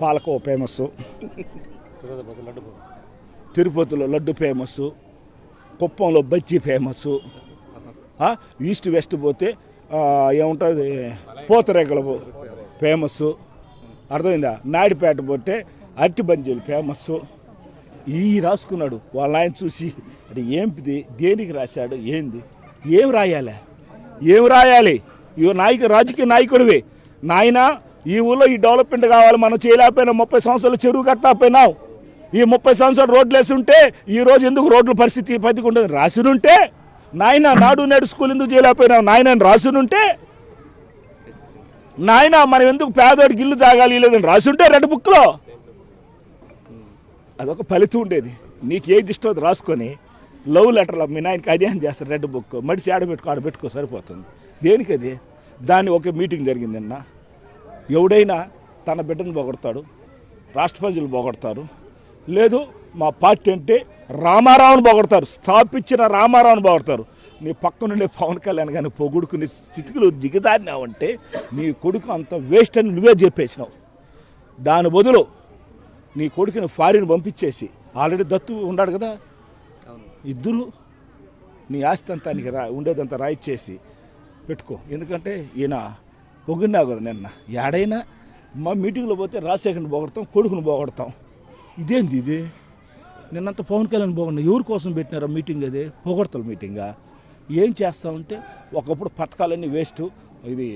పాలకోవ famous, తిరుపతిలో laddu famous, కుప్పంలో bajji famous, east west పోతే ఏముంటుంది పూతరేగలు ఫేమస్, అర్థమైందా? నాయుడుపేట పోతే అరటి బంజీలు ఫేమస్. ఈ రాసుకున్నాడు వాళ్ళ ఆయన చూసి, అంటే ఏంటిది, దేనికి రాశాడు, ఏంది, ఏం రాయాలి, ఏం రాయాలి? ఇవి రాజకీయ నాయకుడివి నాయన. ఈ ఊళ్ళో ఈ డెవలప్మెంట్ కావాలి, మనం చేయలేకపోయినా 30 సంవత్సరాలు చెరువు కట్టలేకపోయినావు. ఈ 30 సంవత్సరాలు రోడ్లు వేసి ఉంటే ఈరోజు ఎందుకు రోడ్ల పరిస్థితి పదికుంటుంది? రాసినుంటే నాయన నాడు నేడు స్కూల్ ఎందుకు చేయలేకపోయినావు నాయన? రాసినుంటే నాయన మనం ఎందుకు పేదోడికి ఇల్లు జాగాలి లేదని రాసుంటే రెడ్ బుక్లో అదొక ఫలితం ఉండేది. నీకు ఏది ఇష్టం అది రాసుకొని లవ్ లెటర్లో మీ నాయనకి అదే అని చేస్తారు. రెడ్ బుక్ మడిసి ఆడబెట్టుకో సరిపోతుంది. దేనికి అది? దాన్ని ఒక మీటింగ్ జరిగింది నిన్న. ఎవడైనా తన బిడ్డను పొగడతాడు, రాష్ట్ర ప్రజలు పొగడతారు, లేదు మా పార్టీ అంటే రామారావుని పొగడతారు, స్థాపించిన రామారావుని పొగడతారు. నీ పక్కనుండే పవన్ కళ్యాణ్ కానీ పొగుడుకుని స్థితిలో దిగజారినావంటే నీ కొడుకు అంత వేస్ట్ అని నువ్వే చెప్పేసినావు. దాని బదులు నీ కొడుకుని ఫారిన్ పంపించేసి, ఆల్రెడీ దత్తు ఉన్నాడు కదా, ఇద్దరు నీ ఆస్తి అంతా నీకు ఉండేదంతా రాయిచ్చేసి పెట్టుకో. ఎందుకంటే ఈయన పొగిడినా కదా నిన్న. ఏడైనా మా మీటింగ్లో పోతే రాజశేఖర్ని పొగడతాం, కొడుకుని పొగడతాం. ఇదేంది ఇది? నిన్నంత పవన్ కళ్యాణ్ పొగడిన ఎవరి కోసం పెట్టినారా మీటింగ్? అదే పొగడతల మీటింగా? ఏం చేస్తామంటే ఒకప్పుడు పథకాలన్నీ వేస్ట్, ఇది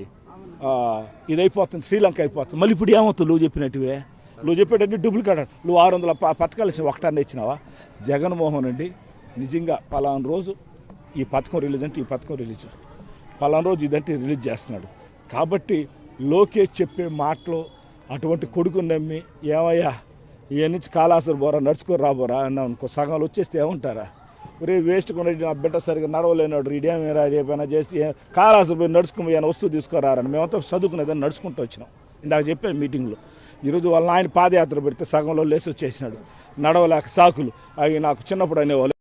అయిపోతుంది, శ్రీలంక అయిపోతుంది. మళ్ళీ ఇప్పుడు ఏమవుతుంది? నువ్వు చెప్పినట్టువే, నువ్వు చెప్పేటట్టు డూప్లికేట్. నువ్వు 600 పథకాలు ఇచ్చిన ఒకటాన్ని ఇచ్చినావా? జగన్మోహన్ రెడ్డి నిజంగా పలానా రోజు ఈ పథకం రిలీజ్ అంటే ఈ పథకం రిలీజ్, పలానా రోజు ఇదంటే రిలీజ్ చేస్తున్నాడు. కాబట్టి లోకేష్ చెప్పే మాటలు అటువంటి కొడుకుని నమ్మి ఏమయ్యా ఇవన్నీ నుంచి కాళాసురు బోరా నడుచుకొని రాబోరా అన్నా అనుకో, సగంలో వచ్చేస్తే ఏమంటారా? రే వేస్ట్ కొనేది నా బిడ్డ సరిగ్గా నడవలేనాడు, రేపేమైనా రేపైనా చేసి కాళాసురు పోయి నడుచుకుని ఏమైనా వస్తువు తీసుకురారని మేమంతా చదువుకునేదాన్ని నడుచుకుంటూ వచ్చినాం. ఇందాక చెప్పాను మీటింగ్లో. ఈరోజు వాళ్ళ ఆయన పాదయాత్ర పెడితే సగంలో లేసి వచ్చేసినాడు, నడవలేక సాకులు. అవి నాకు చిన్నప్పుడు అనేవాళ్ళు.